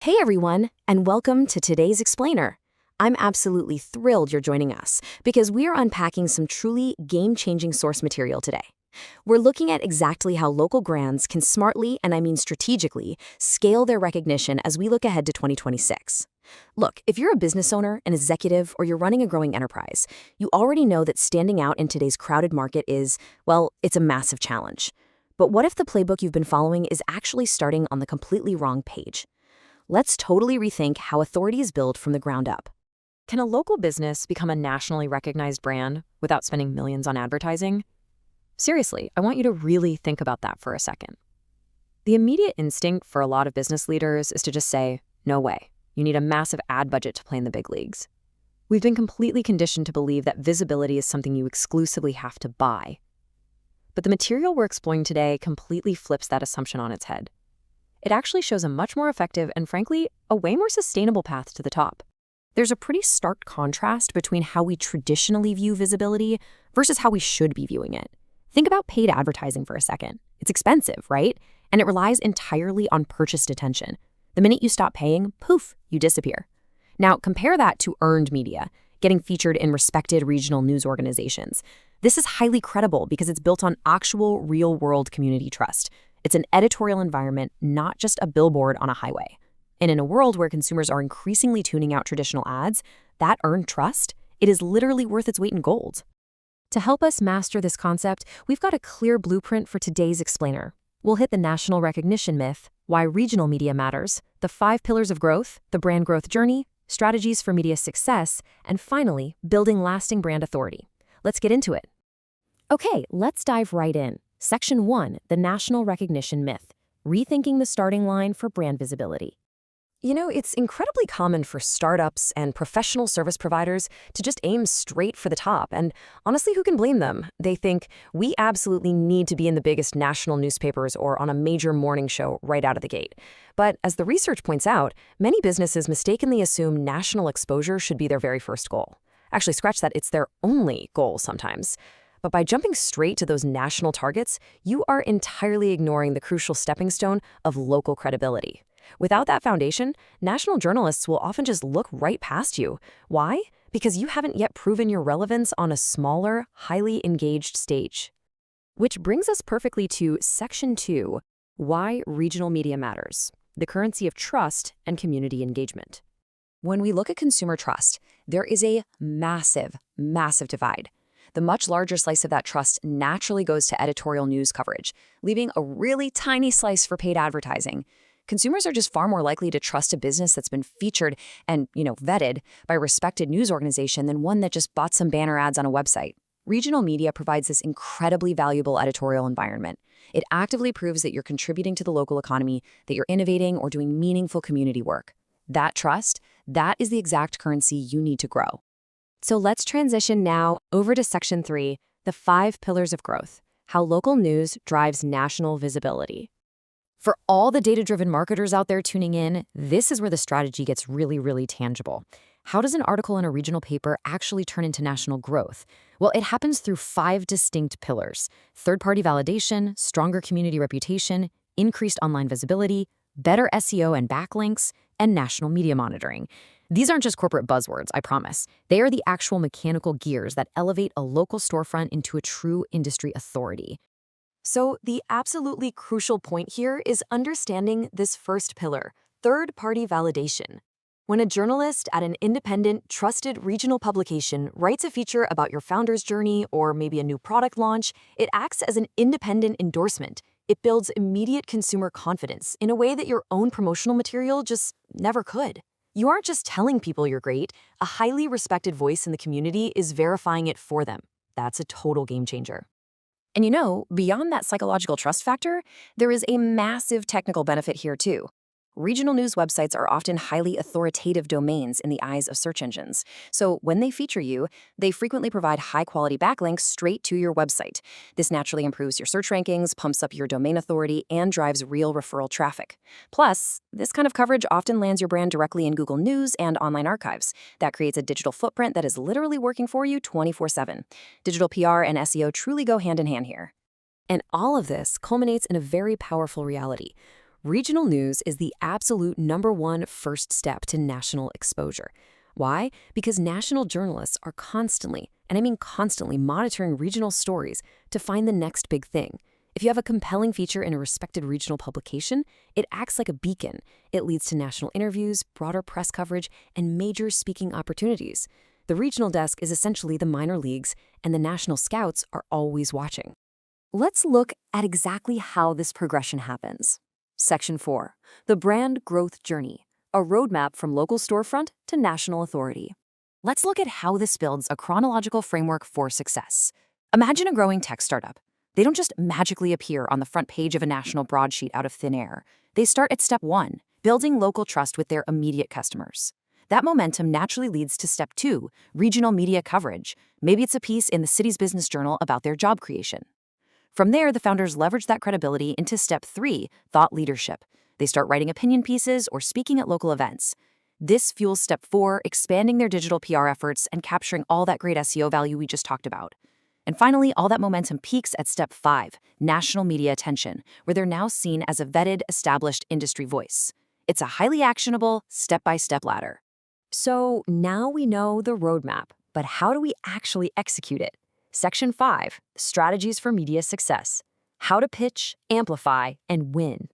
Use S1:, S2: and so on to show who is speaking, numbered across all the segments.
S1: Hey everyone, and welcome to today's Explainer. I'm absolutely thrilled you're joining us because we are unpacking some truly game-changing source material today. We're looking at exactly how local brands can smartly, and I mean strategically, scale their recognition as we look ahead to 2026. Look, if you're a business owner, an executive, or you're running a growing enterprise, you already know that standing out in today's crowded market is, well, it's a massive challenge. But what if the playbook you've been following is actually starting on the completely wrong page? Let's totally rethink how authority is built from the ground up. Can a local business become a nationally recognized brand without spending millions on advertising? Seriously, I want you to really think about that for a second. The immediate instinct for a lot of business leaders is to just say, no way, you need a massive ad budget to play in the big leagues. We've been completely conditioned to believe that visibility is something you exclusively have to buy. But the material we're exploring today completely flips that assumption on its head. It actually shows a much more effective and, frankly, a way more sustainable path to the top. There's a pretty stark contrast between how we traditionally view visibility versus how we should be viewing it. Think about paid advertising for a second. It's expensive, right? And it relies entirely on purchased attention. The minute you stop paying, poof, you disappear. Now, compare that to earned media, getting featured in respected regional news organizations. This is highly credible because it's built on actual, real-world community trust. It's an editorial environment, not just a billboard on a highway. And in a world where consumers are increasingly tuning out traditional ads, that earned trust, it is literally worth its weight in gold. To help us master this concept, we've got a clear blueprint for today's Explainer. We'll hit the national recognition myth, why regional media matters, the 5 pillars of growth, the brand growth journey, strategies for media success, and finally, building lasting brand authority. Let's get into it. Okay, let's dive right in. Section 1, the national recognition myth, rethinking the starting line for brand visibility. You know, it's incredibly common for startups and professional service providers to just aim straight for the top. And honestly, who can blame them? They think, we absolutely need to be in the biggest national newspapers or on a major morning show right out of the gate. But as the research points out, many businesses mistakenly assume national exposure should be their very first goal. Actually, scratch that, it's their only goal sometimes. But by jumping straight to those national targets, you are entirely ignoring the crucial stepping stone of local credibility. Without that foundation, national journalists will often just look right past you. Why? Because you haven't yet proven your relevance on a smaller, highly engaged stage. Which brings us perfectly to Section 2, why regional media matters, the currency of trust and community engagement. When we look at consumer trust, there is a massive, massive divide. The much larger slice of that trust naturally goes to editorial news coverage, leaving a really tiny slice for paid advertising. Consumers are just far more likely to trust a business that's been featured and, vetted by a respected news organization than one that just bought some banner ads on a website. Regional media provides this incredibly valuable editorial environment. It actively proves that you're contributing to the local economy, that you're innovating or doing meaningful community work. That trust, that is the exact currency you need to grow. So let's transition now over to Section 3, the 5 pillars of growth, how local news drives national visibility. For all the data-driven marketers out there tuning in, this is where the strategy gets really, really tangible. How does an article in a regional paper actually turn into national growth? Well, it happens through 5 distinct pillars: third-party validation, stronger community reputation, increased online visibility, better SEO and backlinks, and national media monitoring. These aren't just corporate buzzwords, I promise. They are the actual mechanical gears that elevate a local storefront into a true industry authority. So the absolutely crucial point here is understanding this first pillar, third-party validation. When a journalist at an independent, trusted regional publication writes a feature about your founder's journey or maybe a new product launch, it acts as an independent endorsement. It builds immediate consumer confidence in a way that your own promotional material just never could. You aren't just telling people you're great, a highly respected voice in the community is verifying it for them. That's a total game changer. And beyond that psychological trust factor, there is a massive technical benefit here too. Regional news websites are often highly authoritative domains in the eyes of search engines. So when they feature you, they frequently provide high-quality backlinks straight to your website. This naturally improves your search rankings, pumps up your domain authority, and drives real referral traffic. Plus, this kind of coverage often lands your brand directly in Google News and online archives. That creates a digital footprint that is literally working for you 24/7. Digital PR and SEO truly go hand in hand here. And all of this culminates in a very powerful reality. Regional news is the absolute #1 first step to national exposure. Why? Because national journalists are constantly, and I mean constantly, monitoring regional stories to find the next big thing. If you have a compelling feature in a respected regional publication, it acts like a beacon. It leads to national interviews, broader press coverage, and major speaking opportunities. The regional desk is essentially the minor leagues, and the national scouts are always watching. Let's look at exactly how this progression happens. Section 4. The Brand Growth Journey, a roadmap from local storefront to national authority. Let's look at how this builds a chronological framework for success. Imagine a growing tech startup. They don't just magically appear on the front page of a national broadsheet out of thin air. They start at step 1, building local trust with their immediate customers. That momentum naturally leads to step 2, regional media coverage. Maybe it's a piece in the city's business journal about their job creation. From there, the founders leverage that credibility into step 3, thought leadership. They start writing opinion pieces or speaking at local events. This fuels step 4, expanding their digital PR efforts and capturing all that great SEO value we just talked about. And finally, all that momentum peaks at step 5, national media attention, where they're now seen as a vetted, established industry voice. It's a highly actionable, step-by-step ladder. So now we know the roadmap, but how do we actually execute it? Section 5, Strategies for Media Success. How to pitch, amplify, and win.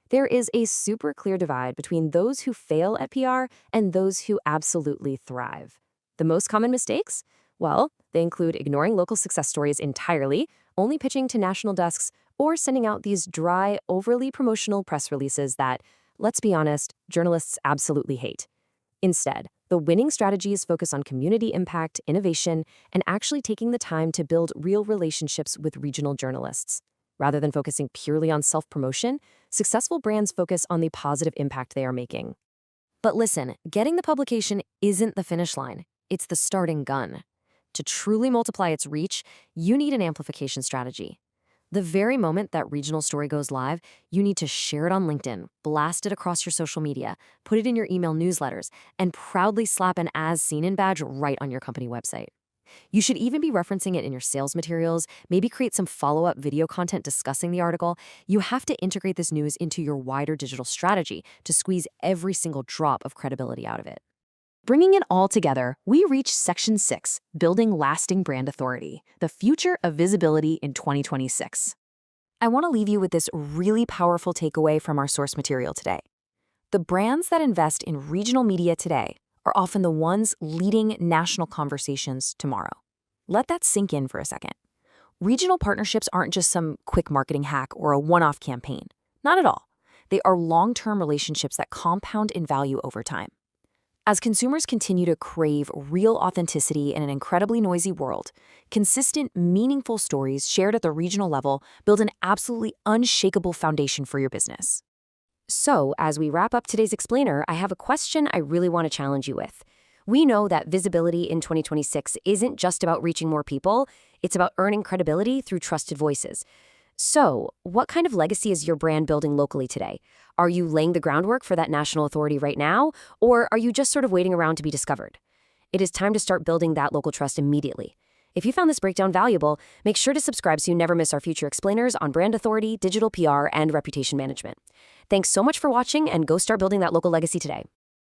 S1: There is a super clear divide between those who fail at PR and those who absolutely thrive. The most common mistakes? Well, they include ignoring local success stories entirely, only pitching to national desks, or sending out these dry, overly promotional press releases that, let's be honest, journalists absolutely hate. Instead, the winning strategies focus on community impact, innovation, and actually taking the time to build real relationships with regional journalists. Rather than focusing purely on self-promotion, successful brands focus on the positive impact they are making. But listen, getting the publication isn't the finish line. It's the starting gun. To truly multiply its reach, you need an amplification strategy. The very moment that regional story goes live, you need to share it on LinkedIn, blast it across your social media, put it in your email newsletters, and proudly slap an As Seen In badge right on your company website. You should even be referencing it in your sales materials, maybe create some follow-up video content discussing the article. You have to integrate this news into your wider digital strategy to squeeze every single drop of credibility out of it. Bringing it all together, we reach Section 6, Building Lasting Brand Authority, the future of visibility in 2026. I want to leave you with this really powerful takeaway from our source material today. The brands that invest in regional media today are often the ones leading national conversations tomorrow. Let that sink in for a second. Regional partnerships aren't just some quick marketing hack or a one-off campaign. Not at all. They are long-term relationships that compound in value over time. As consumers continue to crave real authenticity in an incredibly noisy world, consistent, meaningful stories shared at the regional level build an absolutely unshakable foundation for your business. So, as we wrap up today's explainer, I have a question I really want to challenge you with. We know that visibility in 2026 isn't just about reaching more people, it's about earning credibility through trusted voices. So, what kind of legacy is your brand building locally today? Are you laying the groundwork for that national authority right now, or are you just sort of waiting around to be discovered? It is time to start building that local trust immediately. If you found this breakdown valuable, make sure to subscribe so you never miss our future explainers on brand authority, digital PR, and reputation management. Thanks so much for watching, and go start building that local legacy today.